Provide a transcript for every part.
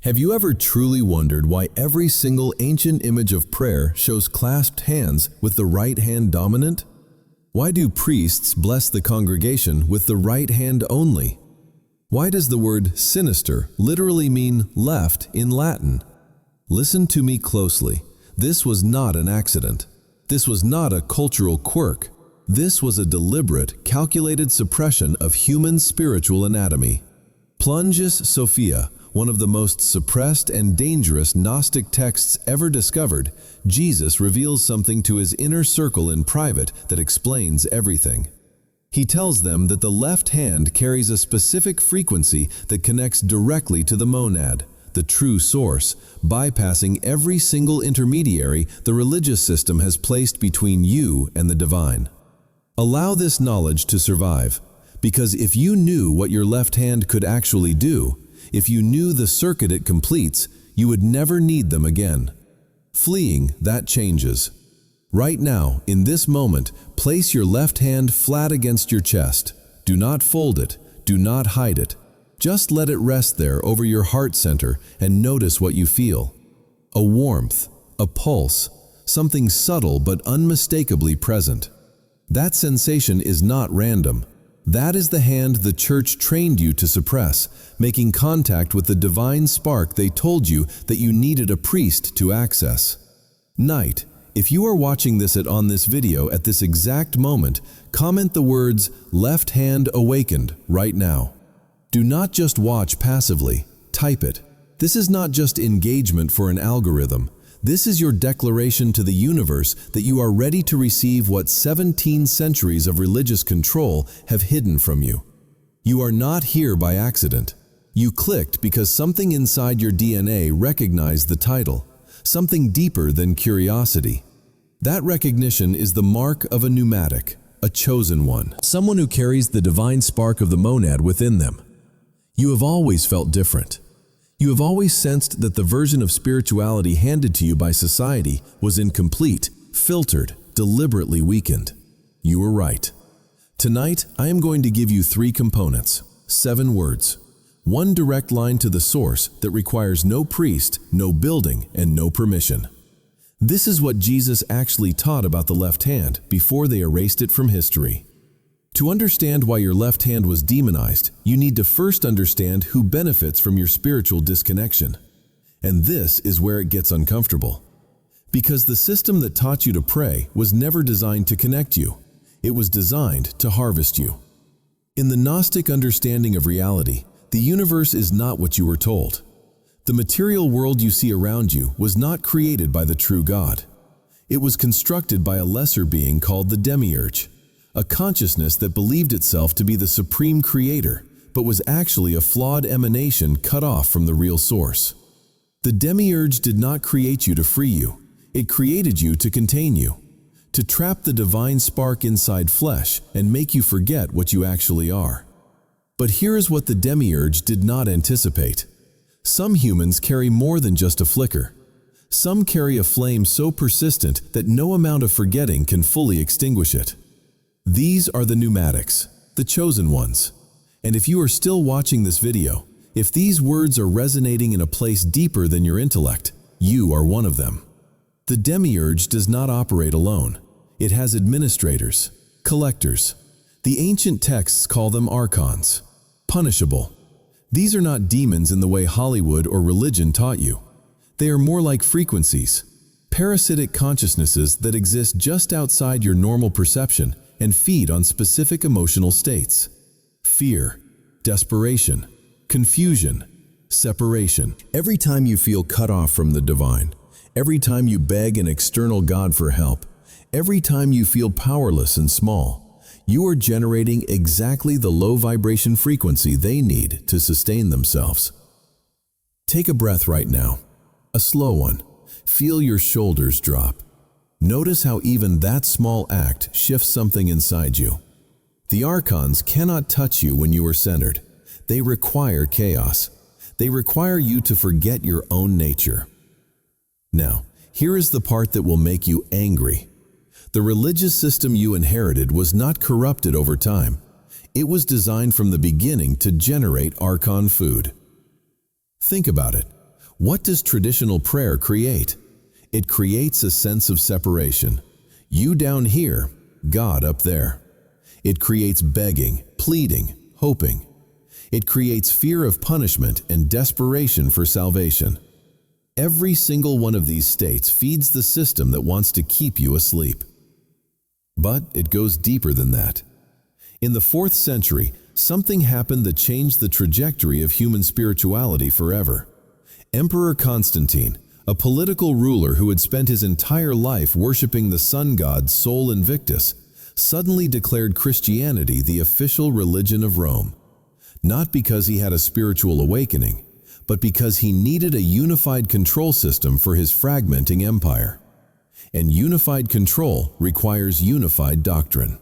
Have you ever truly wondered why every single ancient image of prayer shows clasped hands with the right hand dominant? Why do priests bless the congregation with the right hand only? Why does the word sinister literally mean left in Latin? Listen to me closely. This was not an accident. This was not a cultural quirk. This was a deliberate, calculated suppression of human spiritual anatomy. Plunges Sophia, one of the most suppressed and dangerous Gnostic texts ever discovered, Jesus reveals something to his inner circle in private that explains everything. He tells them that the left hand carries a specific frequency that connects directly to the monad, the true source, bypassing every single intermediary the religious system has placed between you and the divine. Allow this knowledge to survive, because if you knew what your left hand could actually do, if you knew the circuit it completes, you would never need them again. Fleeing, that changes. Right now, in this moment, place your left hand flat against your chest. Do not fold it. Do not hide it. Just let it rest there over your heart center and notice what you feel. A warmth, a pulse, something subtle but unmistakably present. That sensation is not random. That is the hand the church trained you to suppress, making contact with the divine spark they told you that you needed a priest to access. Knight, if you are watching this on this video at this exact moment, comment the words "left hand awakened" right now. Do not just watch passively, type it. This is not just engagement for an algorithm. This is your declaration to the universe that you are ready to receive what 17 centuries of religious control have hidden from you. You are not here by accident. You clicked because something inside your DNA recognized the title, something deeper than curiosity. That recognition is the mark of a pneumatic, a chosen one, someone who carries the divine spark of the monad within them. You have always felt different. You have always sensed that the version of spirituality handed to you by society was incomplete, filtered, deliberately weakened. You were right. Tonight, I am going to give you 3 components, 7 words, 1 direct line to the source that requires no priest, no building, and no permission. This is what Jesus actually taught about the left hand before they erased it from history. To understand why your left hand was demonized, you need to first understand who benefits from your spiritual disconnection. And this is where it gets uncomfortable. Because the system that taught you to pray was never designed to connect you. It was designed to harvest you. In the Gnostic understanding of reality, the universe is not what you were told. The material world you see around you was not created by the true God. It was constructed by a lesser being called the demiurge. A consciousness that believed itself to be the supreme creator, but was actually a flawed emanation cut off from the real source. The demiurge did not create you to free you. It created you to contain you, to trap the divine spark inside flesh and make you forget what you actually are. But here is what the demiurge did not anticipate. Some humans carry more than just a flicker. Some carry a flame so persistent that no amount of forgetting can fully extinguish it. These are the pneumatics, the chosen ones. And if you are still watching this video, if these words are resonating in a place deeper than your intellect, you are one of them. The demiurge does not operate alone. It has administrators, collectors. The ancient texts call them Archons, punishable. These are not demons in the way Hollywood or religion taught you. They are more like frequencies, parasitic consciousnesses that exist just outside your normal perception and feed on specific emotional states. Fear, desperation, confusion, separation. Every time you feel cut off from the divine, every time you beg an external God for help, every time you feel powerless and small, you are generating exactly the low vibration frequency they need to sustain themselves. Take a breath right now, a slow one. Feel your shoulders drop. Notice how even that small act shifts something inside you. The Archons cannot touch you when you are centered. They require chaos. They require you to forget your own nature. Now, here is the part that will make you angry. The religious system you inherited was not corrupted over time. It was designed from the beginning to generate Archon food. Think about it. What does traditional prayer create? It creates a sense of separation. You down here, God up there. It creates begging, pleading, hoping. It creates fear of punishment and desperation for salvation. Every single one of these states feeds the system that wants to keep you asleep. But it goes deeper than that. In the 4th century, something happened that changed the trajectory of human spirituality forever. Emperor Constantine, a political ruler who had spent his entire life worshiping the sun god Sol Invictus, suddenly declared Christianity the official religion of Rome. Not because he had a spiritual awakening, but because he needed a unified control system for his fragmenting empire. And unified control requires unified doctrine.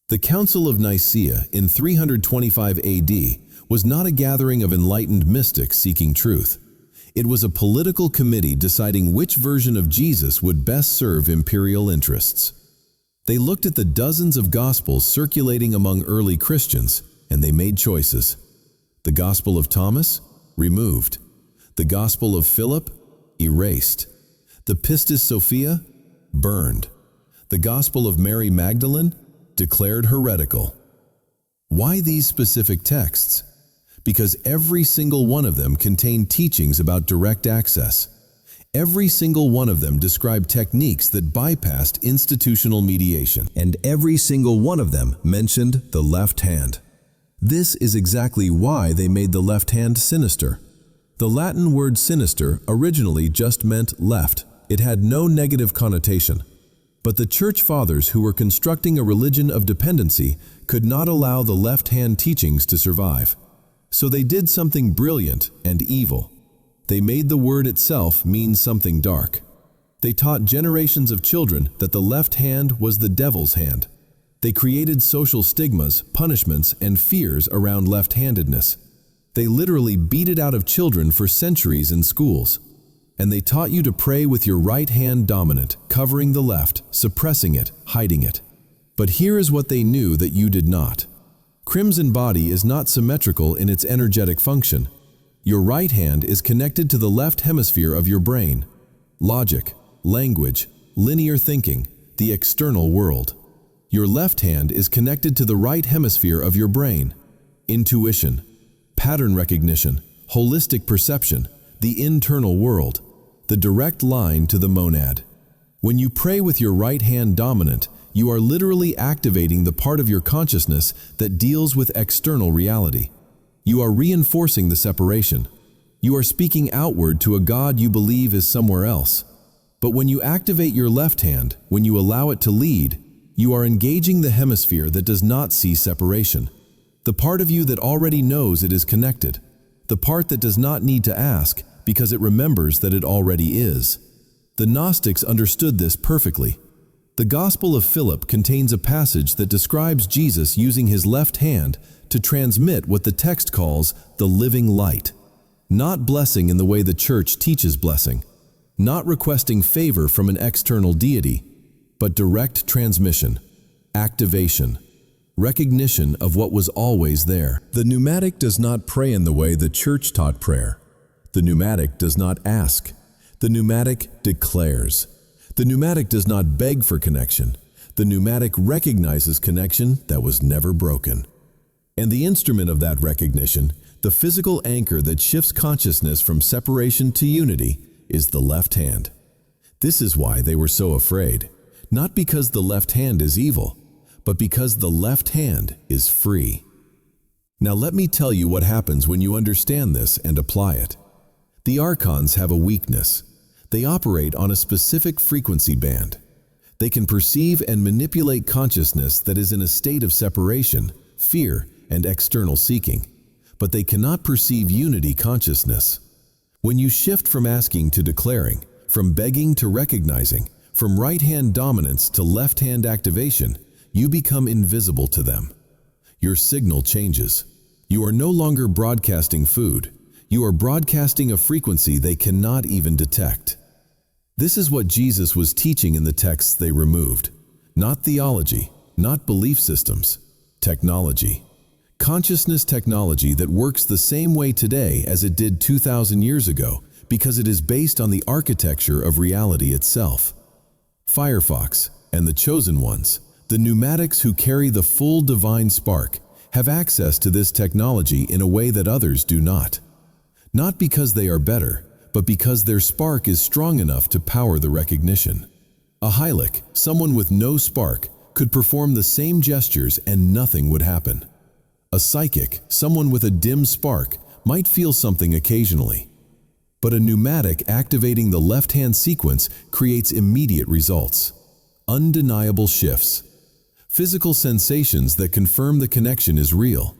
The Council of Nicaea in 325 AD was not a gathering of enlightened mystics seeking truth. It was a political committee deciding which version of Jesus would best serve imperial interests. They looked at the dozens of Gospels circulating among early Christians, and they made choices. The Gospel of Thomas? Removed. The Gospel of Philip? Erased. The Pistis Sophia? Burned. The Gospel of Mary Magdalene? Declared heretical. Why these specific texts? Because every single one of them contained teachings about direct access. Every single one of them described techniques that bypassed institutional mediation. And every single one of them mentioned the left hand. This is exactly why they made the left hand sinister. The Latin word sinister originally just meant left. It had no negative connotation. But the church fathers who were constructing a religion of dependency could not allow the left-hand teachings to survive. So they did something brilliant and evil. They made the word itself mean something dark. They taught generations of children that the left hand was the devil's hand. They created social stigmas, punishments, and fears around left-handedness. They literally beat it out of children for centuries in schools. And they taught you to pray with your right hand dominant, covering the left, suppressing it, hiding it. But here is what they knew that you did not. Crimson body is not symmetrical in its energetic function. Your right hand is connected to the left hemisphere of your brain. Logic, language, linear thinking, the external world. Your left hand is connected to the right hemisphere of your brain. Intuition, pattern recognition, holistic perception, the internal world, the direct line to the monad. When you pray with your right hand dominant, you are literally activating the part of your consciousness that deals with external reality. You are reinforcing the separation. You are speaking outward to a God you believe is somewhere else. But when you activate your left hand, when you allow it to lead, you are engaging the hemisphere that does not see separation. The part of you that already knows it is connected. The part that does not need to ask because it remembers that it already is. The Gnostics understood this perfectly. The Gospel of Philip contains a passage that describes Jesus using his left hand to transmit what the text calls the living light. Not blessing in the way the church teaches blessing. Not requesting favor from an external deity, but direct transmission, activation, recognition of what was always there. The pneumatic does not pray in the way the church taught prayer. The pneumatic does not ask. The pneumatic declares. The pneumatic does not beg for connection. The pneumatic recognizes connection that was never broken. And the instrument of that recognition, the physical anchor that shifts consciousness from separation to unity, is the left hand. This is why they were so afraid. Not because the left hand is evil, but because the left hand is free. Now let me tell you what happens when you understand this and apply it. The Archons have a weakness. They operate on a specific frequency band. They can perceive and manipulate consciousness that is in a state of separation, fear, and external seeking, but they cannot perceive unity consciousness. When you shift from asking to declaring, from begging to recognizing, from right-hand dominance to left-hand activation, you become invisible to them. Your signal changes. You are no longer broadcasting food. You are broadcasting a frequency they cannot even detect. This is what Jesus was teaching in the texts they removed. Not theology, not belief systems, technology. Consciousness technology that works the same way today as it did 2,000 years ago, because it is based on the architecture of reality itself. Firefox and the chosen ones, the pneumatics who carry the full divine spark, have access to this technology in a way that others do not. Not because they are better, but because their spark is strong enough to power the recognition. A Hylic, someone with no spark, could perform the same gestures and nothing would happen. A psychic, someone with a dim spark, might feel something occasionally. But a pneumatic activating the left-hand sequence creates immediate results. Undeniable shifts. Physical sensations that confirm the connection is real.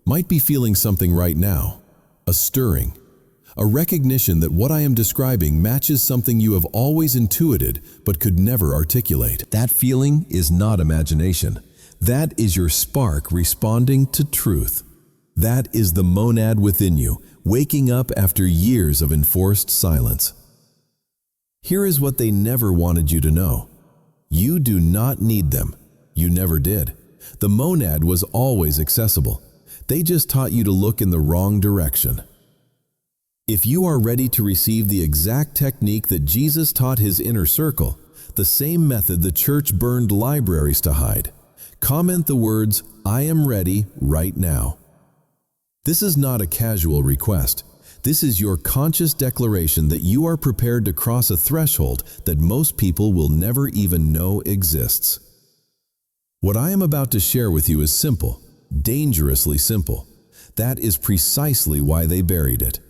Might be feeling something right now. A stirring. A recognition that what I am describing matches something you have always intuited but could never articulate. That feeling is not imagination. That is your spark responding to truth. That is the monad within you, waking up after years of enforced silence. Here is what they never wanted you to know. You do not need them. You never did. The monad was always accessible. They just taught you to look in the wrong direction. If you are ready to receive the exact technique that Jesus taught his inner circle, the same method the church burned libraries to hide, comment the words, "I am ready," right now. This is not a casual request. This is your conscious declaration that you are prepared to cross a threshold that most people will never even know exists. What I am about to share with you is simple, dangerously simple. That is precisely why they buried it.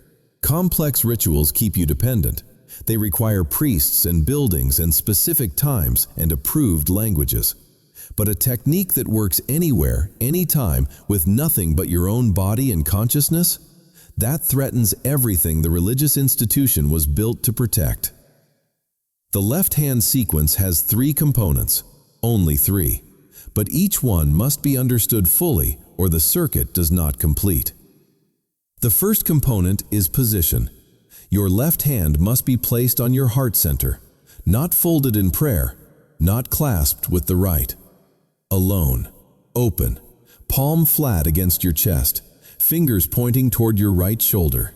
Complex rituals keep you dependent. They require priests and buildings and specific times and approved languages. But a technique that works anywhere, anytime, with nothing but your own body and consciousness, that threatens everything the religious institution was built to protect. The left-hand sequence has 3 components, only 3, but each one must be understood fully or the circuit does not complete. The first component is position. Your left hand must be placed on your heart center, not folded in prayer, not clasped with the right. Alone, open, palm flat against your chest, fingers pointing toward your right shoulder.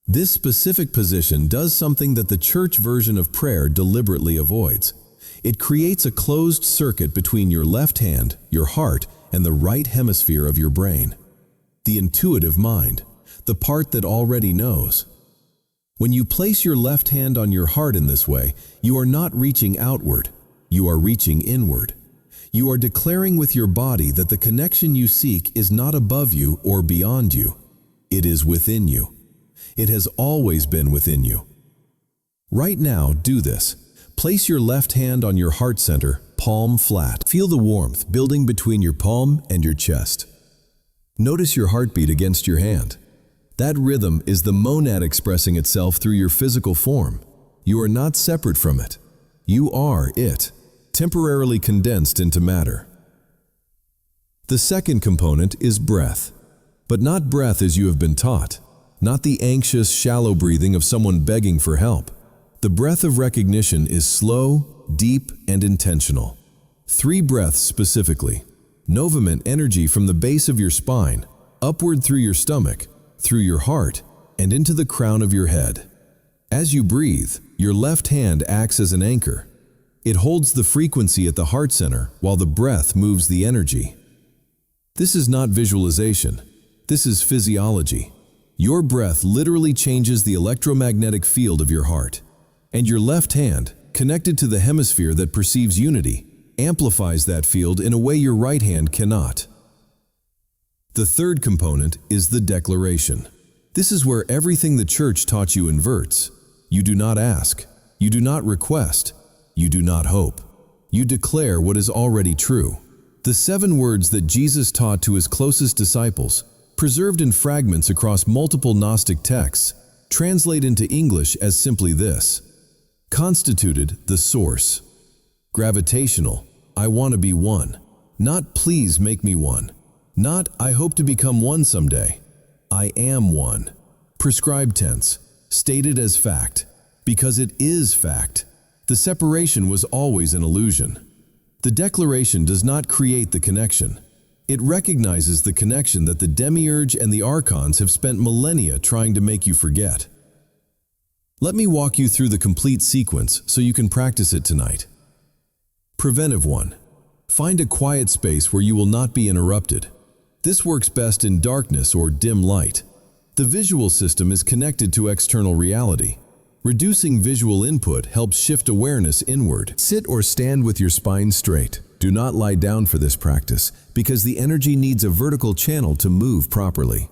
This specific position does something that the church version of prayer deliberately avoids. It creates a closed circuit between your left hand, your heart, and the right hemisphere of your brain. The intuitive mind, the part that already knows. When you place your left hand on your heart in this way, you are not reaching outward, you are reaching inward. You are declaring with your body that the connection you seek is not above you or beyond you. It is within you. It has always been within you. Right now, do this. Place your left hand on your heart center, palm flat. Feel the warmth building between your palm and your chest. Notice your heartbeat against your hand. That rhythm is the monad expressing itself through your physical form. You are not separate from it. You are it, temporarily condensed into matter. The second component is breath, but not breath as you have been taught, not the anxious, shallow breathing of someone begging for help. The breath of recognition is slow, deep, and intentional. 3 breaths specifically. Novament energy from the base of your spine, upward through your stomach, through your heart, and into the crown of your head. As you breathe, your left hand acts as an anchor. It holds the frequency at the heart center while the breath moves the energy. This is not visualization. This is physiology. Your breath literally changes the electromagnetic field of your heart. And your left hand, connected to the hemisphere that perceives unity, amplifies that field in a way your right hand cannot. The third component is the declaration. This is where everything the church taught you inverts. You do not ask. You do not request. You do not hope. You declare what is already true. The 7 words that Jesus taught to his closest disciples, preserved in fragments across multiple Gnostic texts, translate into English as simply this. Constituted, the source. Gravitational, I want to be one. Not please make me one. Not I hope to become one someday. I am one. Prescribed tense, stated as fact, because it is fact. The separation was always an illusion. The declaration does not create the connection. It recognizes the connection that the demiurge and the Archons have spent millennia trying to make you forget. Let me walk you through the complete sequence so you can practice it tonight. Preventive 1. Find a quiet space where you will not be interrupted. This works best in darkness or dim light. The visual system is connected to external reality. Reducing visual input helps shift awareness inward. Sit or stand with your spine straight. Do not lie down for this practice because the energy needs a vertical channel to move properly.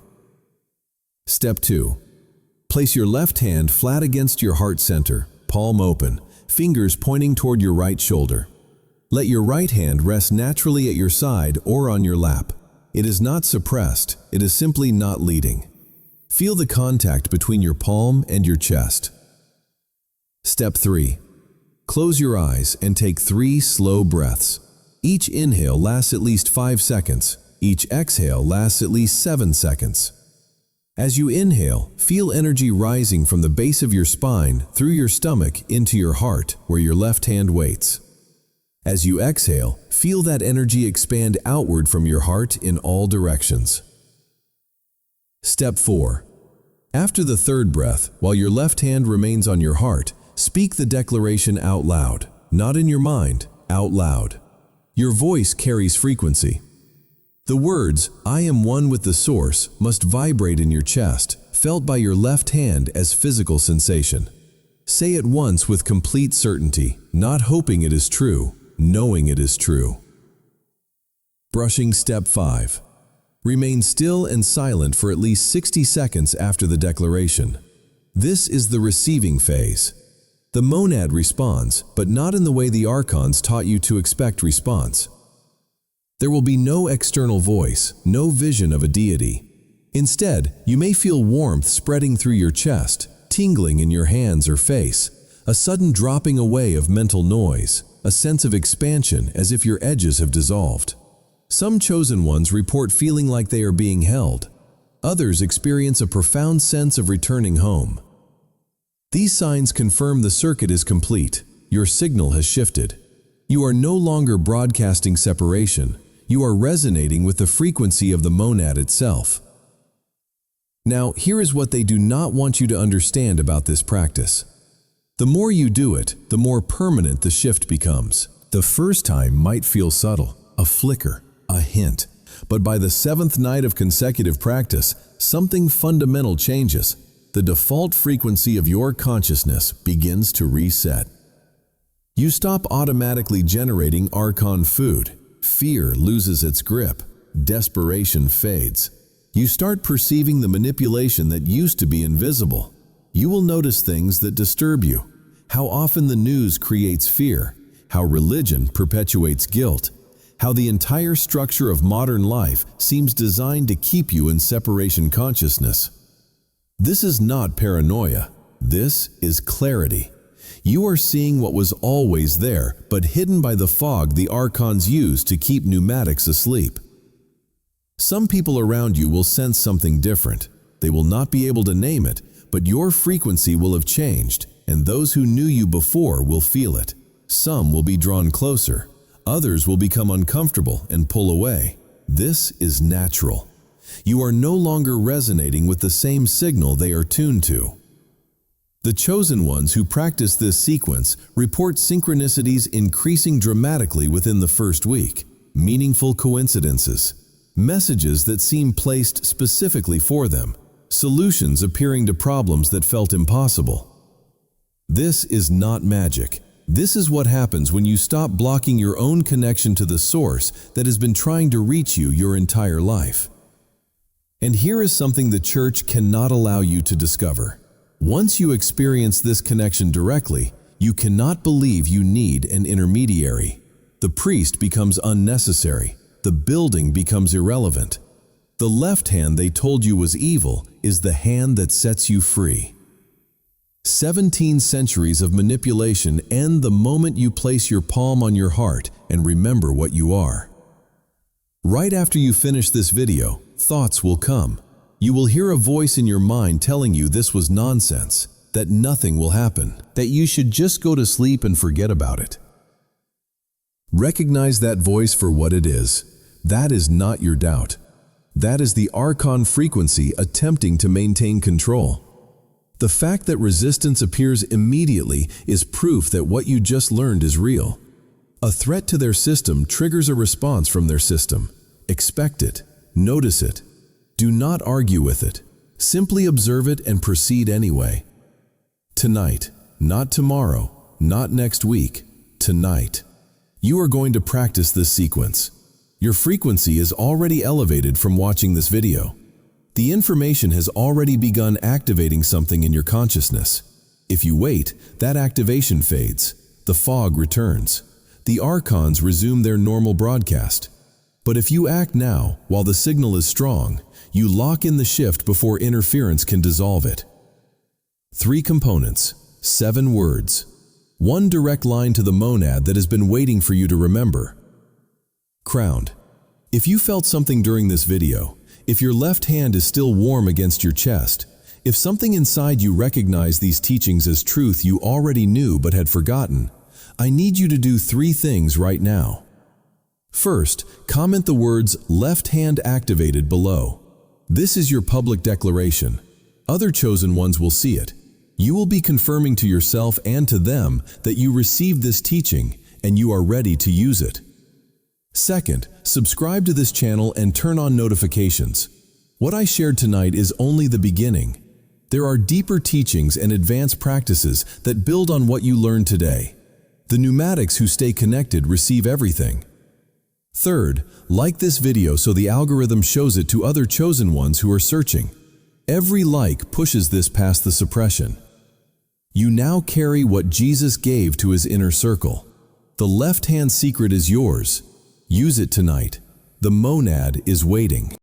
Step 2. Place your left hand flat against your heart center, palm open, fingers pointing toward your right shoulder. Let your right hand rest naturally at your side or on your lap. It is not suppressed, it is simply not leading. Feel the contact between your palm and your chest. Step 3. Close your eyes and take 3 slow breaths. Each inhale lasts at least 5 seconds. Each exhale lasts at least 7 seconds. As you inhale, feel energy rising from the base of your spine through your stomach into your heart where your left hand waits. As you exhale, feel that energy expand outward from your heart in all directions. Step 4. After the third breath, while your left hand remains on your heart, speak the declaration out loud, not in your mind, out loud. Your voice carries frequency. The words, "I am one with the source," must vibrate in your chest, felt by your left hand as physical sensation. Say it once with complete certainty, not hoping it is true, knowing it is true. Brushing step 5. Remain still and silent for at least 60 seconds after the declaration. This is the receiving phase. The monad responds, but not in the way the Archons taught you to expect response. There will be no external voice, no vision of a deity. Instead, you may feel warmth spreading through your chest, tingling in your hands or face, a sudden dropping away of mental noise, a sense of expansion as if your edges have dissolved. Some chosen ones report feeling like they are being held. Others experience a profound sense of returning home. These signs confirm the circuit is complete. Your signal has shifted. You are no longer broadcasting separation. You are resonating with the frequency of the monad itself. Now, here is what they do not want you to understand about this practice. The more you do it, the more permanent the shift becomes. The first time might feel subtle, a flicker, a hint. But by the 7th night of consecutive practice, something fundamental changes. The default frequency of your consciousness begins to reset. You stop automatically generating Archon food. Fear loses its grip. Desperation fades. You start perceiving the manipulation that used to be invisible. You will notice things that disturb you. How often the news creates fear. How religion perpetuates guilt. How the entire structure of modern life seems designed to keep you in separation consciousness. This is not paranoia. This is clarity. You are seeing what was always there, but hidden by the fog the Archons use to keep pneumatics asleep. Some people around you will sense something different. They will not be able to name it, but your frequency will have changed, and those who knew you before will feel it. Some will be drawn closer. Others will become uncomfortable and pull away. This is natural. You are no longer resonating with the same signal they are tuned to. The chosen ones who practice this sequence report synchronicities increasing dramatically within the first week, meaningful coincidences, messages that seem placed specifically for them, solutions appearing to problems that felt impossible. This is not magic. This is what happens when you stop blocking your own connection to the source that has been trying to reach you your entire life. And here is something the church cannot allow you to discover. Once you experience this connection directly, you cannot believe you need an intermediary. The priest becomes unnecessary. The building becomes irrelevant. The left hand they told you was evil is the hand that sets you free. 17 centuries of manipulation end the moment you place your palm on your heart and remember what you are. Right after you finish this video, thoughts will come. You will hear a voice in your mind telling you this was nonsense, that nothing will happen, that you should just go to sleep and forget about it. Recognize that voice for what it is. That is not your doubt. That is the Archon frequency attempting to maintain control. The fact that resistance appears immediately is proof that what you just learned is real. A threat to their system triggers a response from their system. Expect it. Notice it. Do not argue with it. Simply observe it and proceed anyway. Tonight, not tomorrow, not next week, tonight. You are going to practice this sequence. Your frequency is already elevated from watching this video. The information has already begun activating something in your consciousness. If you wait, that activation fades. The fog returns. The Archons resume their normal broadcast. But if you act now, while the signal is strong, you lock in the shift before interference can dissolve it. 3 components, 7 words. 1 direct line to the monad that has been waiting for you to remember. Crowned. If you felt something during this video, if your left hand is still warm against your chest, if something inside you recognized these teachings as truth you already knew but had forgotten, I need you to do 3 things right now. First, comment the words "left hand activated" below. This is your public declaration. Other chosen ones will see it. You will be confirming to yourself and to them that you received this teaching and you are ready to use it. Second, subscribe to this channel and turn on notifications. What I shared tonight is only the beginning. There are deeper teachings and advanced practices that build on what you learned today. The pneumatics who stay connected receive everything. Third, like this video so the algorithm shows it to other chosen ones who are searching. Every like pushes this past the suppression. You now carry what Jesus gave to his inner circle. The left-hand secret is yours. Use it tonight. The monad is waiting.